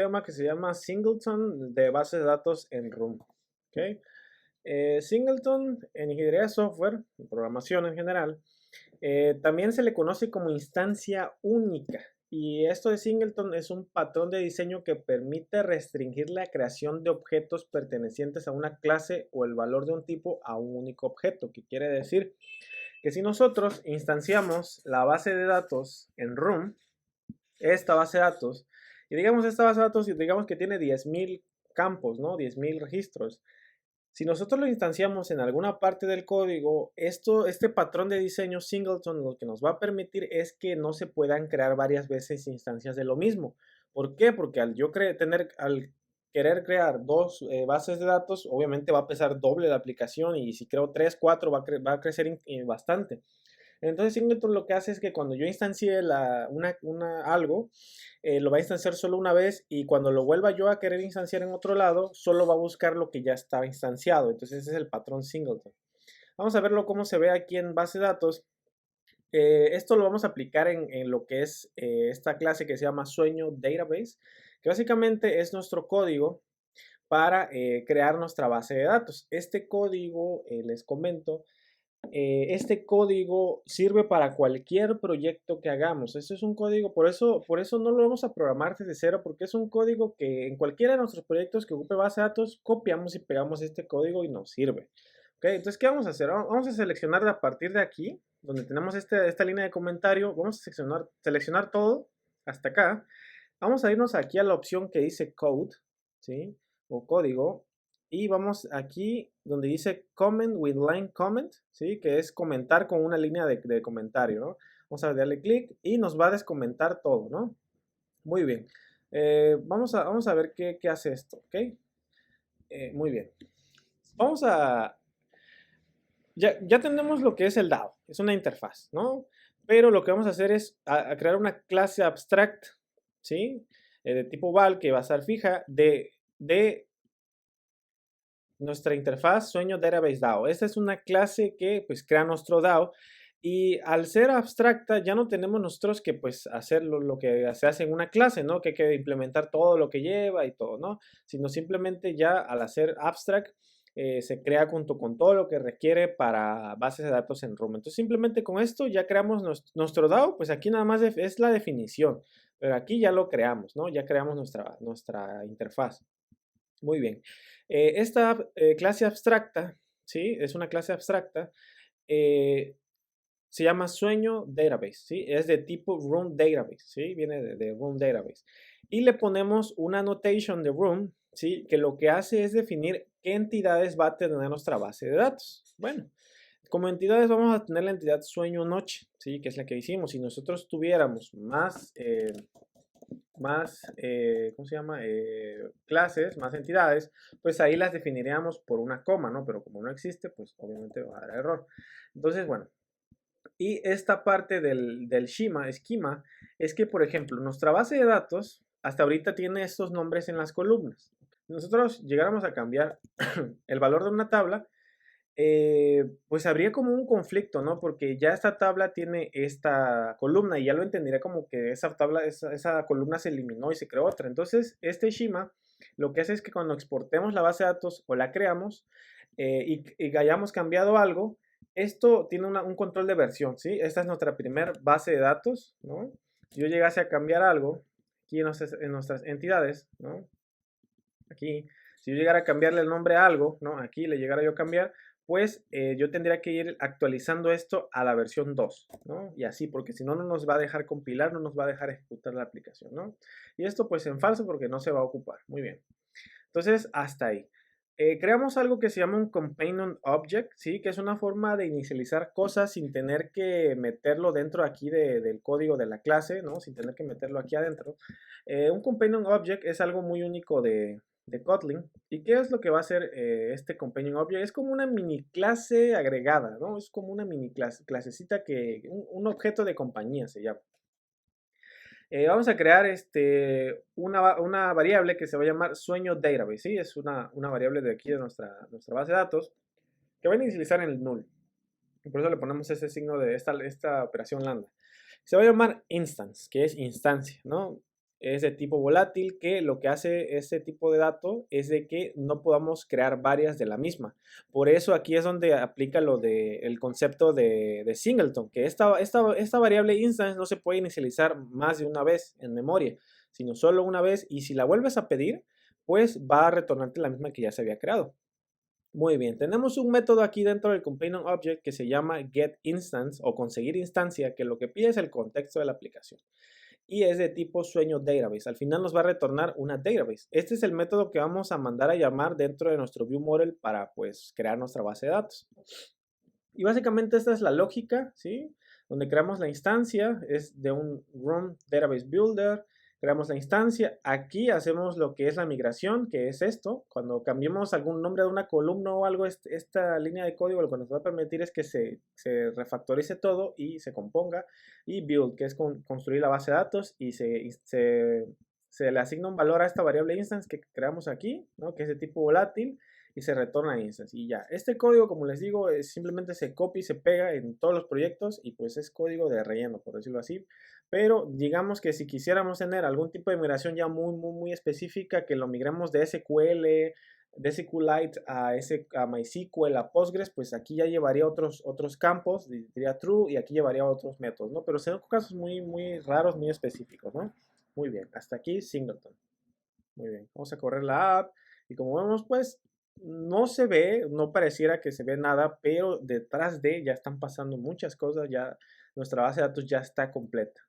tema que se llama Singleton de base de datos en Room. ¿Ok? Singleton en ingeniería de software, en programación en general, también se le conoce como instancia única. Y esto de Singleton es un patrón de diseño que permite restringir la creación de objetos pertenecientes a una clase o el valor de un tipo a un único objeto, que quiere decir que si nosotros instanciamos la base de datos en Room, esta base de datos, y digamos esta base de datos, digamos que tiene 10.000 campos, ¿no? 10.000 registros. Si nosotros lo instanciamos en alguna parte del código, este patrón de diseño singleton lo que nos va a permitir es que no se puedan crear varias veces instancias de lo mismo. ¿Por qué? Porque al querer crear dos bases de datos, obviamente va a pesar doble la aplicación y si creo 3, 4 va a crecer bastante. Entonces Singleton lo que hace es que cuando yo instancie algo, lo va a instanciar solo una vez y cuando lo vuelva yo a querer instanciar en otro lado, solo va a buscar lo que ya estaba instanciado. Entonces ese es el patrón Singleton. Vamos a verlo cómo se ve aquí en base de datos. Esto lo vamos a aplicar en lo que es esta clase que se llama Sueño Database, que básicamente es nuestro código para crear nuestra base de datos. Este código, les comento, este código sirve para cualquier proyecto que hagamos. Este es un código, por eso no lo vamos a programar desde cero, porque es un código que en cualquiera de nuestros proyectos que ocupe base de datos, copiamos y pegamos este código y nos sirve. ¿Ok? Entonces, ¿qué vamos a hacer? Vamos a seleccionar a partir de aquí, donde tenemos esta línea de comentario, vamos a seleccionar todo hasta acá. Vamos a irnos aquí a la opción que dice Code, ¿sí? O código. Y vamos aquí donde dice Comment with Line Comment, ¿sí? Que es comentar con una línea de comentario, ¿no? Vamos a darle clic y nos va a descomentar todo, ¿no? Muy bien. Vamos a ver qué hace esto, ¿ok? Muy bien. Vamos a... Ya tenemos lo que es el DAO, es una interfaz, ¿no? Pero lo que vamos a hacer es a crear una clase abstract, ¿sí? De tipo val que va a estar fija de nuestra interfaz Sueño Database DAO. Esta es una clase que pues crea nuestro DAO y al ser abstracta ya no tenemos nosotros que pues hacer lo que se hace en una clase, ¿no? Que hay que implementar todo lo que lleva y todo, ¿no? Sino simplemente ya al hacer abstract se crea junto con todo lo que requiere para bases de datos en Room. Entonces simplemente con esto ya creamos nuestro DAO, pues aquí nada más es la definición, pero aquí ya lo creamos, ¿no? Ya creamos nuestra interfaz. Muy bien. Esta clase abstracta, ¿sí? Es una clase abstracta. eh, Se llama Sueño Database, ¿sí? Es de tipo Room Database, ¿sí? Viene de Room Database. Y le ponemos una annotation de Room, ¿sí? Que lo que hace es definir qué entidades va a tener nuestra base de datos. Bueno, como entidades vamos a tener la entidad Sueño Noche, ¿sí? Que es la que hicimos. Si nosotros tuviéramos ¿cómo se llama? Clases, más entidades, pues ahí las definiríamos por una coma, ¿no? Pero como no existe, pues obviamente va a dar error. Entonces, bueno, y esta parte del esquema, es que, por ejemplo, nuestra base de datos hasta ahorita tiene estos nombres en las columnas. Si nosotros llegáramos a cambiar el valor de una tabla, pues habría como un conflicto, ¿no? Porque ya esta tabla tiene esta columna y ya lo entendería como que esa columna se eliminó y se creó otra. Entonces, este Shima lo que hace es que cuando exportemos la base de datos o la creamos y hayamos cambiado algo, esto tiene un control de versión, ¿sí? Esta es nuestra primer base de datos, ¿no? Si yo llegase a cambiar algo aquí en nuestras entidades, ¿no? Aquí, si yo llegara a cambiarle el nombre a algo, ¿no? Aquí le llegara yo a cambiar, pues yo tendría que ir actualizando esto a la versión 2, ¿no? Y así, porque si no, no nos va a dejar compilar, no nos va a dejar ejecutar la aplicación, ¿no? Y esto pues en falso porque no se va a ocupar. Muy bien. Entonces, hasta ahí. Creamos algo que se llama un companion object, ¿sí? Que es una forma de inicializar cosas sin tener que meterlo dentro aquí del código de la clase, ¿no? Sin tener que meterlo aquí adentro. Un companion object es algo muy único de Kotlin. ¿Y qué es lo que va a hacer este companion object? Es como una mini clase agregada, ¿no? Es como una mini clasecita un objeto de compañía se llama. Vamos a crear una variable que se va a llamar sueño database, ¿sí? Es una variable de aquí de nuestra base de datos que va a inicializar en el null. Y por eso le ponemos ese signo de esta operación lambda. Se va a llamar instance, que es instancia, ¿no? es de tipo volátil, que lo que hace este tipo de dato es de que no podamos crear varias de la misma. Por eso aquí es donde aplica lo el concepto de singleton, que esta variable instance no se puede inicializar más de una vez en memoria, sino solo una vez, y si la vuelves a pedir, pues va a retornarte la misma que ya se había creado. Muy bien, tenemos un método aquí dentro del Companion Object que se llama getInstance o conseguir instancia, que lo que pide es el contexto de la aplicación. Y es de tipo sueño database. Al final nos va a retornar una database. Este es el método que vamos a mandar a llamar dentro de nuestro ViewModel para pues crear nuestra base de datos. Y básicamente esta es la lógica, ¿sí? Donde creamos la instancia, es de un Run Database Builder, creamos la instancia, aquí hacemos lo que es la migración, que es esto, cuando cambiemos algún nombre de una columna o algo, esta línea de código lo que nos va a permitir es que se refactorice todo y se componga, y build, que es construir la base de datos, y se le asigna un valor a esta variable instance que creamos aquí, ¿no? Que es de tipo volátil, y se retorna a instance. Y ya, este código, como les digo, simplemente se copia y se pega en todos los proyectos y pues es código de relleno, por decirlo así. Pero digamos que si quisiéramos tener algún tipo de migración ya muy específica, que lo migremos de SQL, de SQLite a MySQL, a Postgres, pues aquí ya llevaría otros campos, diría true, y aquí llevaría otros métodos, ¿no? Pero son casos muy raros, muy específicos, ¿no? Muy bien, hasta aquí Singleton. Muy bien, vamos a correr la app y como vemos, pues no se ve, no pareciera que se ve nada, pero detrás de ya están pasando muchas cosas, ya nuestra base de datos ya está completa.